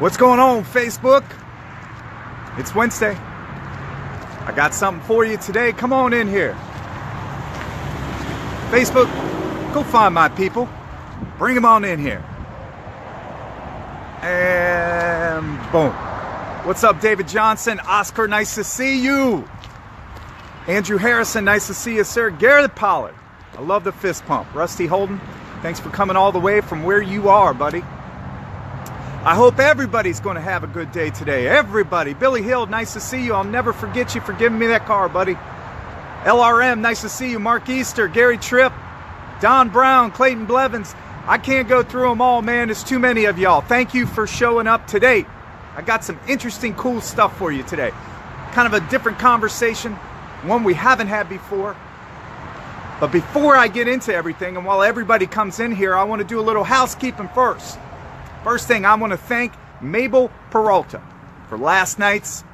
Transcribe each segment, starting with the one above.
What's going on, Facebook? It's Wednesday. I got something for you today. Come on in here. Facebook, go find my people. Bring them on in here. And boom. What's up, David Johnson? Oscar, nice to see you. Andrew Harrison, nice to see you, sir. Garrett Pollard, I love the fist pump. Rusty Holden, thanks for coming all the way from where you are, buddy. I hope everybody's going to have a good day today. Everybody. Billy Hill, nice to see you. I'll never forget you for giving me that car, buddy. LRM, nice to see you. Mark Easter, Gary Tripp, Don Brown, Clayton Blevins. I can't go through them all, man. There's too many of y'all. Thank you for showing up today. I got some interesting, cool stuff for you today. Kind of a different conversation, one we haven't had before. But before I get into everything, and while everybody comes in here, I want to do a little housekeeping first. First thing, I want to thank Mabel Peralta for last night's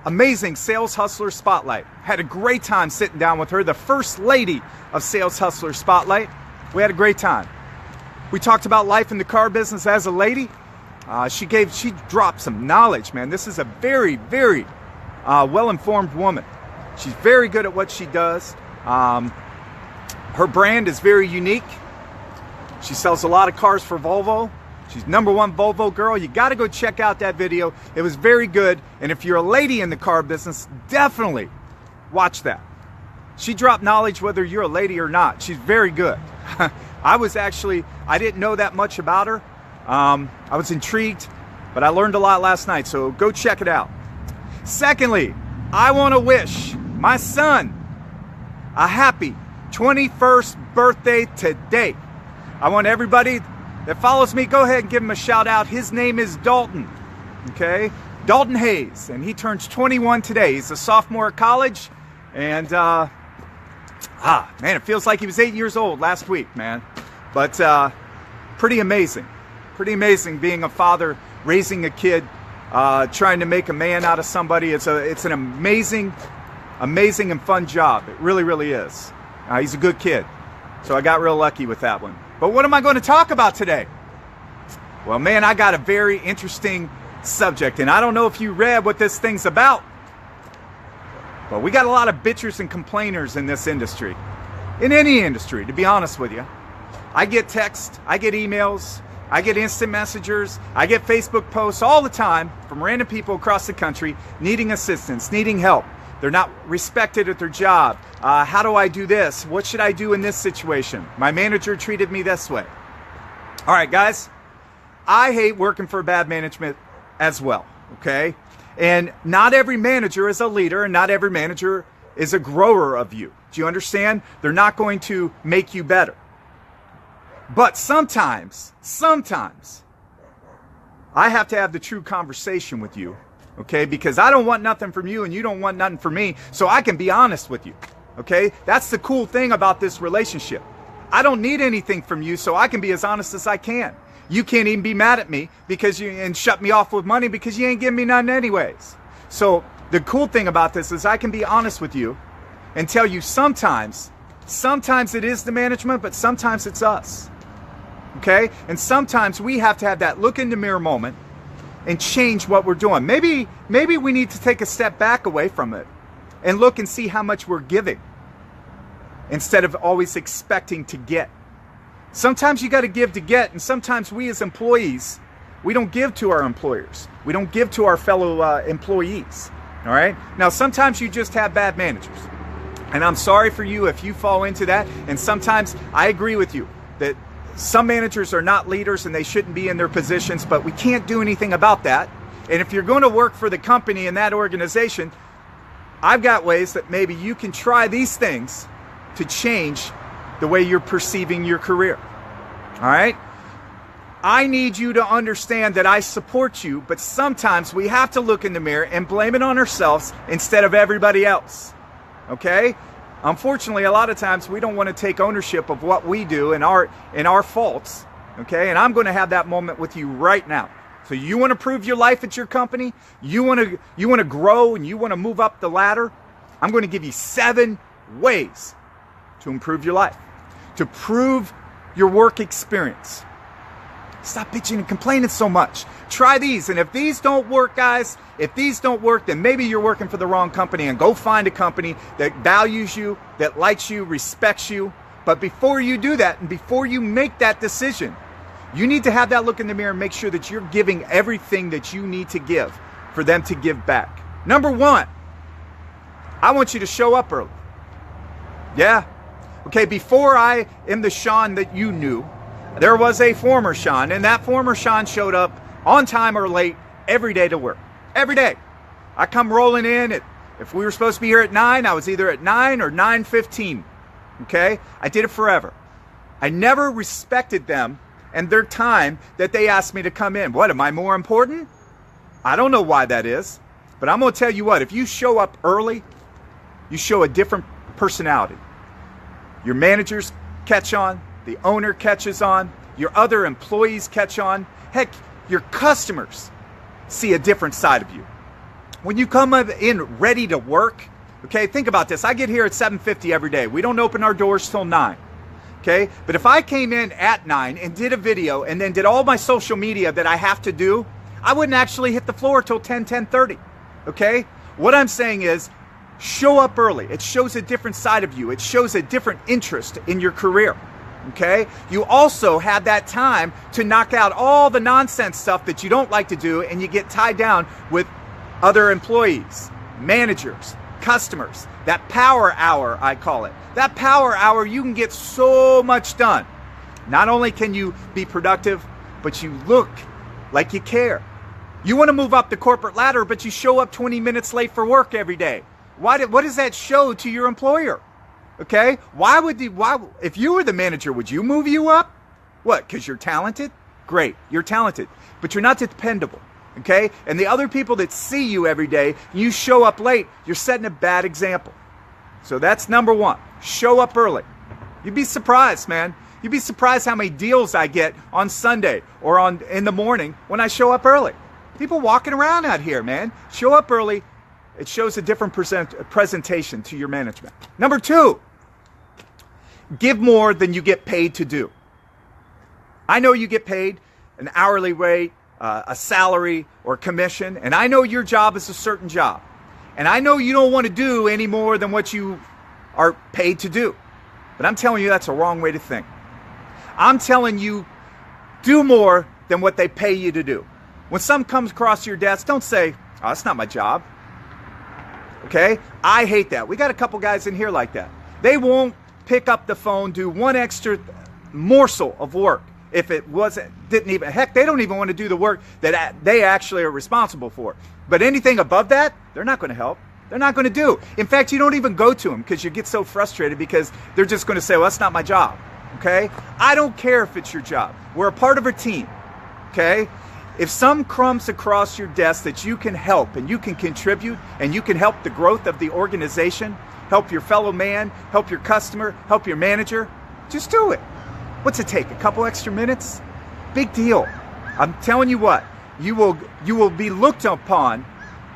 amazing Sales Hustler Spotlight. Had a great time sitting down with her, the first lady of Sales Hustler Spotlight. We had a great time. We talked about life in the car business as a lady. She dropped some knowledge, man. This is a very, very well-informed woman. She's very good at what she does. Her brand is very unique. She sells a lot of cars for Volvo. She's #1 Volvo girl. You got to go check out that video. It was very good. And if you're a lady in the car business, definitely watch that. She dropped knowledge whether you're a lady or not. She's very good. I didn't know that much about her. I was intrigued, but I learned a lot last night. So go check it out. Secondly, I want to wish my son a happy 21st birthday today. I want everybody that follows me, go ahead and give him a shout out. His name is Dalton, okay? Dalton Hayes, and he turns 21 today. He's a sophomore at college, and man, it feels like he was 8 years old last week, man. But pretty amazing being a father, raising a kid, trying to make a man out of somebody. It's an amazing and fun job. It really, really is. He's a good kid, so I got real lucky with that one. But what am I going to talk about today? Well, man, I got a very interesting subject, and I don't know if you read what this thing's about, but we got a lot of bitchers and complainers in this industry, in any industry, to be honest with you. I get texts, I get emails, I get instant messengers, I get Facebook posts all the time from random people across the country needing assistance, needing help. They're not respected at their job. How do I do this? What should I do in this situation? My manager treated me this way. All right, guys, I hate working for bad management as well, okay? And not every manager is a leader, and not every manager is a grower of you. Do you understand? They're not going to make you better. But sometimes, I have to have the true conversation with you. Okay, because I don't want nothing from you and you don't want nothing from me, so I can be honest with you. Okay, that's the cool thing about this relationship. I don't need anything from you, so I can be as honest as I can. You can't even be mad at me and shut me off with money because you ain't giving me nothing anyways. So the cool thing about this is I can be honest with you and tell you sometimes it is the management, but sometimes it's us. Okay, and sometimes we have to have that look in the mirror moment and change what we're doing. Maybe we need to take a step back away from it and look and see how much we're giving instead of always expecting to get. Sometimes you got to give to get, and sometimes we as employees, we don't give to our employers. We don't give to our fellow employees, all right? Now, sometimes you just have bad managers, and I'm sorry for you if you fall into that, and sometimes I agree with you that some managers are not leaders and they shouldn't be in their positions, but we can't do anything about that. And if you're going to work for the company in that organization, I've got ways that maybe you can try these things to change the way you're perceiving your career. All right? I need you to understand that I support you, but sometimes we have to look in the mirror and blame it on ourselves instead of everybody else. Okay? Unfortunately, a lot of times we don't want to take ownership of what we do and our faults, okay? And I'm going to have that moment with you right now. So you want to improve your life at your company? You want to grow and you want to move up the ladder? I'm going to give you 7 ways to improve your life, to improve your work experience. Stop bitching and complaining so much. Try these. And if these don't work, guys, if these don't work, then maybe you're working for the wrong company, and go find a company that values you, that likes you, respects you. But before you do that, and before you make that decision, you need to have that look in the mirror and make sure that you're giving everything that you need to give for them to give back. Number one, I want you to show up early. Yeah. Okay, before I am the Shawn that you knew, there was a former Shawn, and that former Shawn showed up on time or late every day to work. Every day. I come rolling in if we were supposed to be here at 9, I was either at 9 or 9:15. Okay? I did it forever. I never respected them and their time that they asked me to come in. What, am I more important? I don't know why that is, but I'm going to tell you what, if you show up early, you show a different personality. Your managers catch on, the owner catches on, your other employees catch on. Heck, your customers see a different side of you. When you come in ready to work, okay, think about this. I get here at 7:50 every day. We don't open our doors till 9. Okay, but if I came in at 9 and did a video and then did all my social media that I have to do, I wouldn't actually hit the floor till 10:30. Okay, what I'm saying is, show up early. It shows a different side of you. It shows a different interest in your career. Okay, you also have that time to knock out all the nonsense stuff that you don't like to do, and you get tied down with other employees, managers, customers. That power hour, I call it. That power hour, you can get so much done. Not only can you be productive, but you look like you care. You want to move up the corporate ladder, but you show up 20 minutes late for work every day. What does that show to your employer? Okay? Why, if you were the manager, would you move you up? What, because you're talented? Great, you're talented, but you're not dependable. Okay? And the other people that see you every day, you show up late, you're setting a bad example. So that's number one. Show up early. You'd be surprised, man. You'd be surprised how many deals I get on Sunday or in the morning when I show up early. People walking around out here, man. Show up early. It shows a different presentation to your management. Number two, give more than you get paid to do. I know you get paid an hourly rate, a salary or commission, and I know your job is a certain job. And I know you don't want to do any more than what you are paid to do. But I'm telling you, that's a wrong way to think. I'm telling you, do more than what they pay you to do. When something comes across your desk, don't say, oh, that's not my job. Okay? I hate that. We got a couple guys in here like that. They won't pick up the phone, do one extra morsel of work. If it didn't even, heck, they don't even want to do the work that they actually are responsible for. But anything above that, they're not going to help. They're not going to do. In fact, you don't even go to them because you get so frustrated because they're just going to say, well, that's not my job. Okay? I don't care if it's your job. We're a part of a team. Okay? If some crumbs across your desk that you can help and you can contribute and you can help the growth of the organization, help your fellow man, help your customer, help your manager, just do it. What's it take? A couple extra minutes? Big deal. I'm telling you what, you will be looked upon,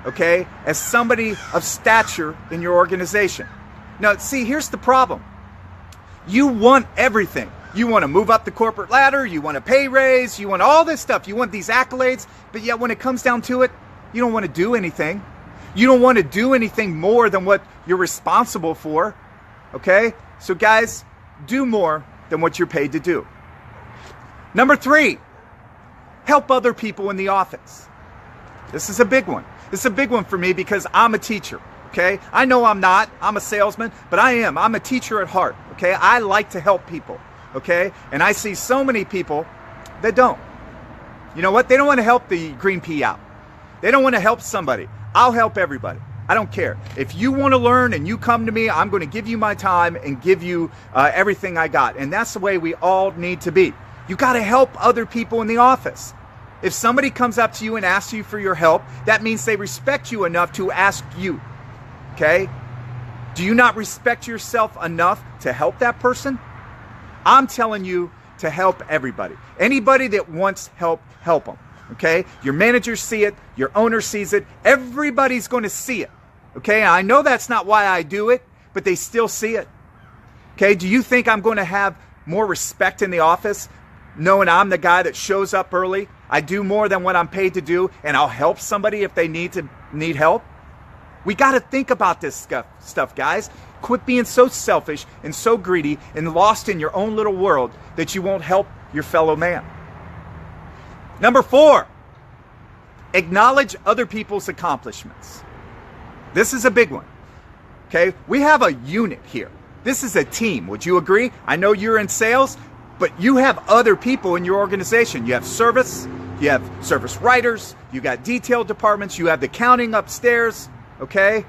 okay, as somebody of stature in your organization. Now, see, here's the problem. You want everything. You want to move up the corporate ladder, you want a pay raise, you want all this stuff, you want these accolades, but yet when it comes down to it, you don't want to do anything. You don't want to do anything more than what you're responsible for, okay? So guys, do more than what you're paid to do. Number three, help other people in the office. This is a big one. This is a big one for me because I'm a teacher, okay? I know I'm not. I'm a salesman, but I am. I'm a teacher at heart, okay? I like to help people, okay? And I see so many people that don't. You know what? They don't want to help the green pea out. They don't want to help somebody. I'll help everybody. I don't care. If you want to learn and you come to me, I'm going to give you my time and give you everything I got. And that's the way we all need to be. You got to help other people in the office. If somebody comes up to you and asks you for your help, that means they respect you enough to ask you. Okay? Do you not respect yourself enough to help that person? I'm telling you to help everybody. Anybody that wants help, help them. Okay? Your managers see it. Your owner sees it. Everybody's going to see it. Okay? I know that's not why I do it, but they still see it. Okay? Do you think I'm going to have more respect in the office knowing I'm the guy that shows up early, I do more than what I'm paid to do, and I'll help somebody if they need help. We got to think about this stuff, guys. Quit being so selfish and so greedy and lost in your own little world that you won't help your fellow man. Number 4, acknowledge other people's accomplishments. This is a big one. Okay, we have a unit here. This is a team. Would you agree? I know you're in sales, but you have other people in your organization. You have service, you have service writers, you got detail departments, you have the counting upstairs, okay?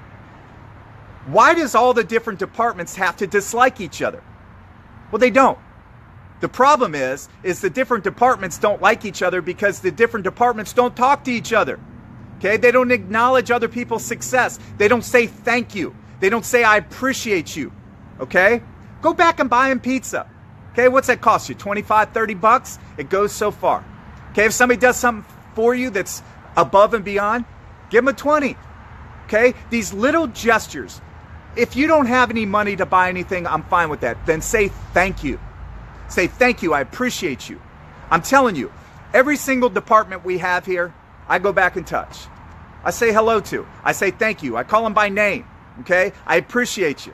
Why does all the different departments have to dislike each other? Well, they don't. The problem is the different departments don't like each other because the different departments don't talk to each other. Okay? They don't acknowledge other people's success. They don't say thank you. They don't say I appreciate you. Okay? Go back and buy him pizza. Okay? What's that cost you? 25, 30 bucks? It goes so far. Okay? If somebody does something for you that's above and beyond, give them a 20. Okay? These little gestures. If you don't have any money to buy anything, I'm fine with that. Then say thank you. Say thank you, I appreciate you. I'm telling you, every single department we have here, I go back and touch. I say hello to. I say thank you. I call them by name, okay? I appreciate you.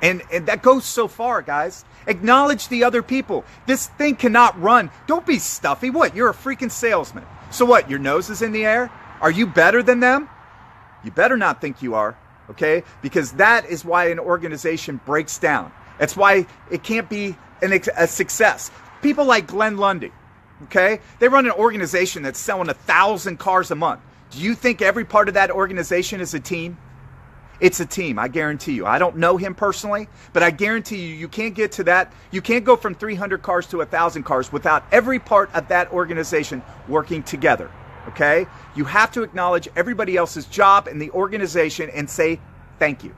And that goes so far, guys. Acknowledge the other people. This thing cannot run. Don't be stuffy. What? You're a freaking salesman. So what? Your nose is in the air? Are you better than them? You better not think you are, okay? Because that is why an organization breaks down. That's why it can't be a success. People like Glenn Lundy, okay? They run an organization that's selling 1,000 cars a month. Do you think every part of that organization is a team? It's a team, I guarantee you. I don't know him personally, but I guarantee you, you can't get to that. You can't go from 300 cars to 1,000 cars without every part of that organization working together, okay? You have to acknowledge everybody else's job in the organization and say thank you.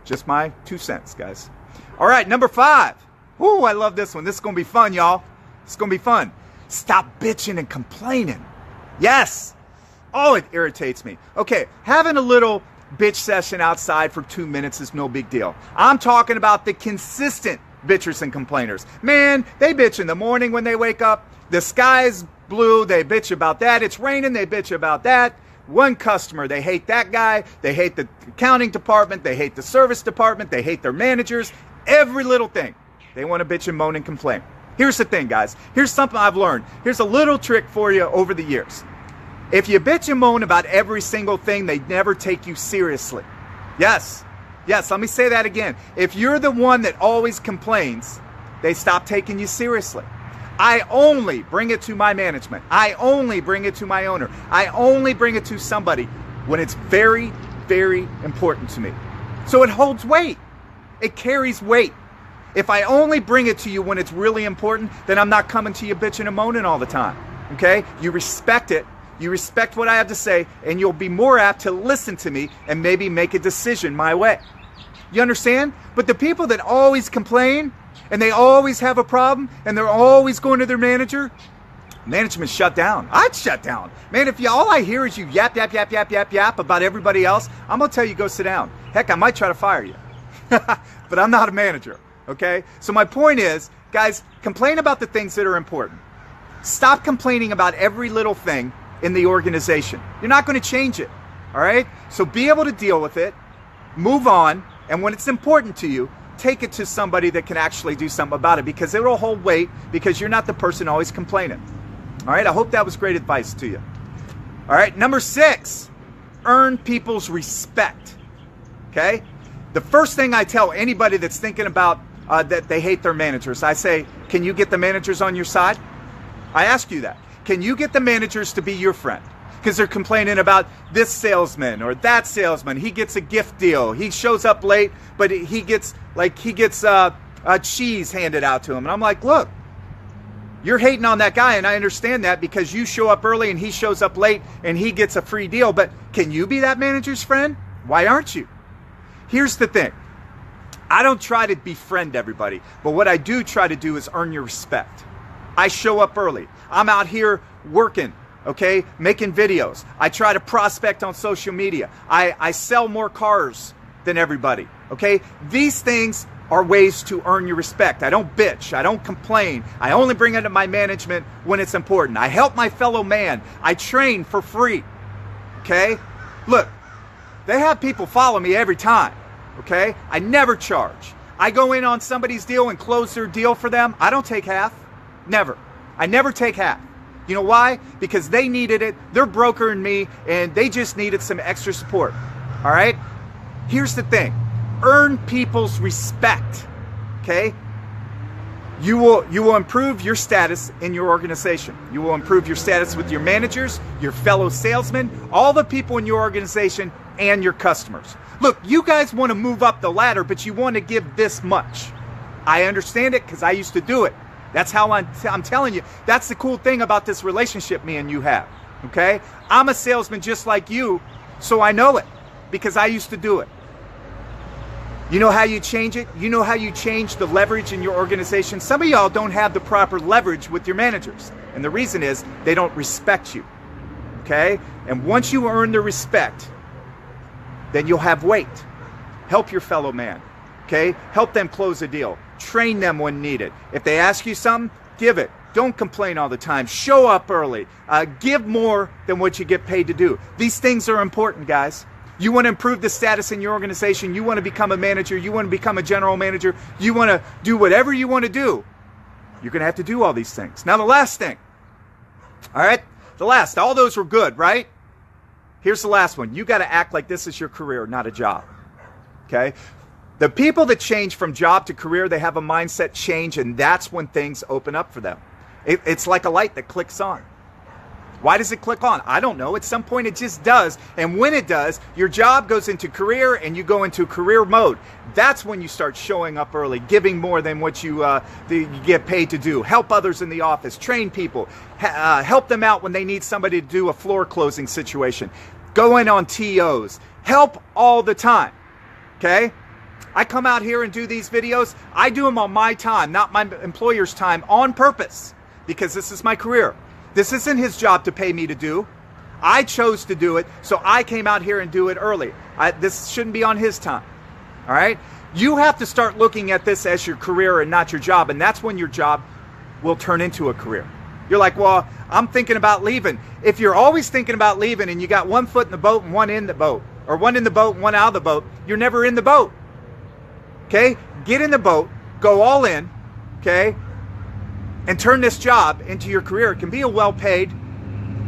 Just my 2 cents, guys. All right, number 5. Ooh, I love this one. This is going to be fun, y'all. It's going to be fun. Stop bitching and complaining. Yes. Oh, it irritates me. Okay, having a little bitch session outside for 2 minutes is no big deal. I'm talking about the consistent bitchers and complainers. Man, they bitch in the morning when they wake up. The sky's blue. They bitch about that. It's raining. They bitch about that. One customer, they hate that guy. They hate the accounting department. They hate the service department. They hate their managers. Every little thing. They want to bitch and moan and complain. Here's the thing, guys. Here's something I've learned. Here's a little trick for you over the years. If you bitch and moan about every single thing, they never take you seriously. Yes. Yes, let me say that again. If you're the one that always complains, they stop taking you seriously. I only bring it to my management. I only bring it to my owner. I only bring it to somebody when it's very, very important to me. So it holds weight. It carries weight. If I only bring it to you when it's really important, then I'm not coming to you bitching and moaning all the time. Okay? You respect it. You respect what I have to say, and you'll be more apt to listen to me and maybe make a decision my way. You understand? But the people that always complain, and they always have a problem, and they're always going to their manager, management's shut down. I'd shut down. Man, if all I hear is you yap about everybody else, I'm going to tell you go sit down. Heck, I might try to fire you. But I'm not a manager, okay? So my point is, guys, complain about the things that are important. Stop complaining about every little thing in the organization. You're not going to change it, all right? So be able to deal with it, move on, and when it's important to you, take it to somebody that can actually do something about it, because it will hold weight, because you're not the person always complaining. All right, I hope that was great advice to you. All right, number 6, earn people's respect, okay? The first thing I tell anybody that's thinking about that they hate their managers, I say, can you get the managers on your side? I ask you that. Can you get the managers to be your friend? Because they're complaining about this salesman or that salesman. He gets a gift deal. He shows up late, but he gets cheese handed out to him. And I'm like, look, you're hating on that guy, and I understand that because you show up early and he shows up late and he gets a free deal. But can you be that manager's friend? Why aren't you? Here's the thing. I don't try to befriend everybody, but what I do try to do is earn your respect. I show up early. I'm out here working, okay, making videos. I try to prospect on social media. I sell more cars than everybody, okay? These things are ways to earn your respect. I don't bitch. I don't complain. I only bring it to my management when it's important. I help my fellow man. I train for free. Okay? Look, they have people follow me every time. Okay? I never charge. I go in on somebody's deal and close their deal for them. I don't take half. Never. I never take half. You know why? Because they needed it. They're brokering me and they just needed some extra support. All right? Here's the thing. Earn people's respect. Okay? You will improve your status in your organization. You will improve your status with your managers, your fellow salesmen, all the people in your organization, and your customers. Look, you guys want to move up the ladder, but you want to give this much. I understand it because I used to do it. That's how I'm telling you. That's the cool thing about this relationship me and you have. Okay? I'm a salesman just like you, so I know it because I used to do it. You know how you change it? You know how you change the leverage in your organization? Some of y'all don't have the proper leverage with your managers. And the reason is they don't respect you. Okay? And once you earn the respect, then you'll have weight. Help your fellow man. Okay? Help them close a deal. Train them when needed. If they ask you something, give it. Don't complain all the time. Show up early. Give more than what you get paid to do. These things are important, guys. You want to improve the status in your organization. You want to become a manager. You want to become a general manager. You want to do whatever you want to do. You're going to have to do all these things. Now, the last thing. All right? All those were good, right? Here's the last one. You got to act like this is your career, not a job. Okay? The people that change from job to career, they have a mindset change, and that's when things open up for them. It's like a light that clicks on. Why does it click on? I don't know. At some point it just does. And when it does, your job goes into career and you go into career mode. That's when you start showing up early, giving more than what you get paid to do. Help others in the office, train people, help them out when they need somebody to do a floor closing situation. Go in on TOs. Help all the time. Okay? I come out here and do these videos. I do them on my time, not my employer's time, on purpose, because this is my career. This isn't his job to pay me to do. I chose to do it, so I came out here and do it early. This shouldn't be on his time. All right? You have to start looking at this as your career and not your job, and that's when your job will turn into a career. You're like, well, I'm thinking about leaving. If you're always thinking about leaving and you got one foot in the boat and one in the boat, or one in the boat and one out of the boat, you're never in the boat. Okay? Get in the boat, go all in, okay? And turn this job into your career. It can be a well-paid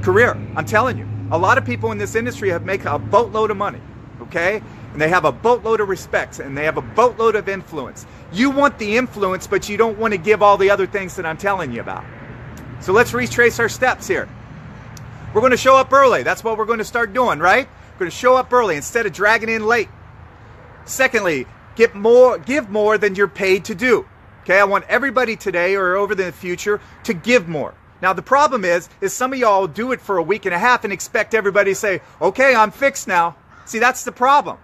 career. I'm telling you. A lot of people in this industry have made a boatload of money, okay? And they have a boatload of respect, and they have a boatload of influence. You want the influence, but you don't want to give all the other things that I'm telling you about. So let's retrace our steps here. We're going to show up early. That's what we're going to start doing, right? We're going to show up early instead of dragging in late. Secondly, give more than you're paid to do. Okay, I want everybody today or over the future to give more. Now, the problem is some of y'all do it for a week and a half and expect everybody to say, okay, I'm fixed now. See, that's the problem.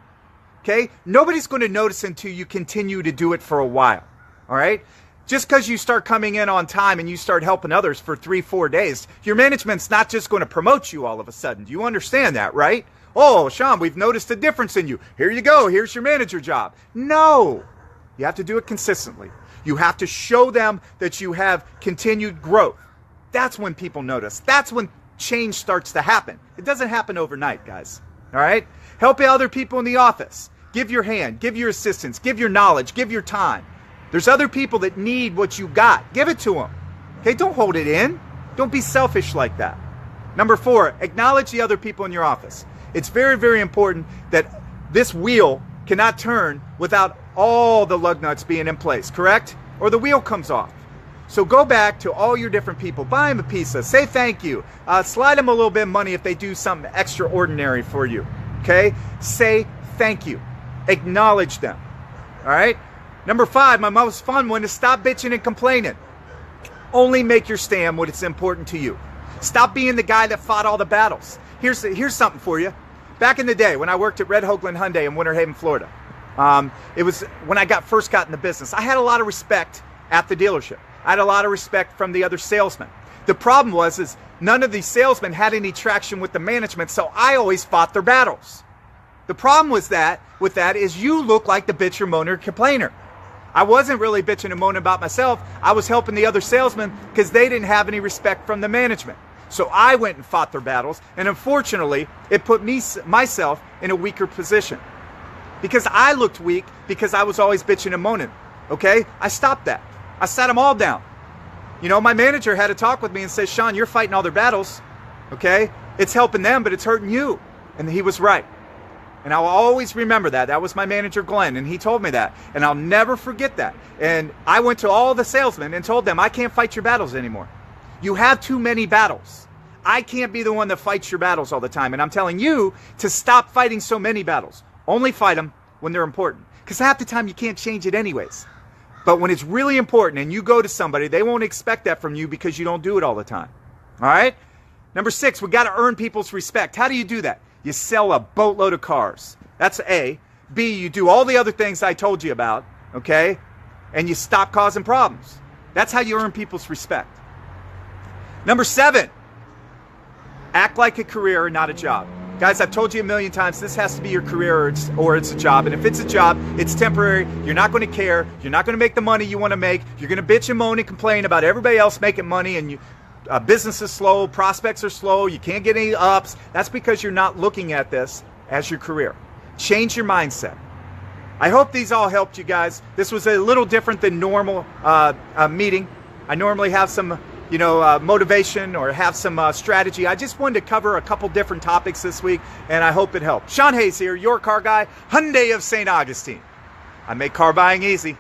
Okay, nobody's going to notice until you continue to do it for a while. All right, just because you start coming in on time and you start helping others for 3-4 days, your management's not just going to promote you all of a sudden. Do you understand that, right? Oh, Shawn, we've noticed a difference in you. Here you go. Here's your manager job. No, you have to do it consistently. You have to show them that you have continued growth. That's when people notice. That's when change starts to happen. It doesn't happen overnight, guys. All right? Help other people in the office. Give your hand. Give your assistance. Give your knowledge. Give your time. There's other people that need what you got. Give it to them. Okay? Don't hold it in. Don't be selfish like that. Number 4, acknowledge the other people in your office. It's very, very important that this wheel cannot turn without all the lug nuts being in place, correct? Or the wheel comes off. So go back to all your different people. Buy them a pizza. Say thank you. Slide them a little bit of money if they do something extraordinary for you. Okay? Say thank you. Acknowledge them. All right? Number 5, my most fun one is stop bitching and complaining. Only make your stand when it's important to you. Stop being the guy that fought all the battles. Here's something for you. Back in the day when I worked at Red Hoagland Hyundai in Winter Haven, Florida, it was when I first got in the business. I had a lot of respect at the dealership. I had a lot of respect from the other salesmen. The problem was none of these salesmen had any traction with the management, so I always fought their battles. The problem with that is you look like the bitcher, moaner, complainer. I wasn't really bitching and moaning about myself. I was helping the other salesmen because they didn't have any respect from the management. So I went and fought their battles, and unfortunately, it put myself in a weaker position. Because I looked weak because I was always bitching and moaning, okay? I stopped that. I sat them all down. You know, my manager had a talk with me and said, Shawn, you're fighting all their battles, okay? It's helping them, but it's hurting you. And he was right. And I'll always remember that. That was my manager, Glenn, and he told me that. And I'll never forget that. And I went to all the salesmen and told them, I can't fight your battles anymore. You have too many battles. I can't be the one that fights your battles all the time. And I'm telling you to stop fighting so many battles. Only fight them when they're important. Because half the time you can't change it anyways. But when it's really important and you go to somebody, they won't expect that from you because you don't do it all the time. All right? Number 6, we got to earn people's respect. How do you do that? You sell a boatload of cars. That's A. B, you do all the other things I told you about, okay? And you stop causing problems. That's how you earn people's respect. Number 7, act like a career and not a job. Guys, I've told you a million times, this has to be your career or it's a job. And if it's a job, it's temporary. You're not going to care. You're not going to make the money you want to make. You're going to bitch and moan and complain about everybody else making money, and business is slow, prospects are slow, you can't get any ups. That's because you're not looking at this as your career. Change your mindset. I hope these all helped you guys. This was a little different than normal meeting. I normally have some motivation or have some strategy. I just wanted to cover a couple different topics this week, and I hope it helped. Shawn Hayes here, your car guy, Hyundai of St. Augustine. I make car buying easy.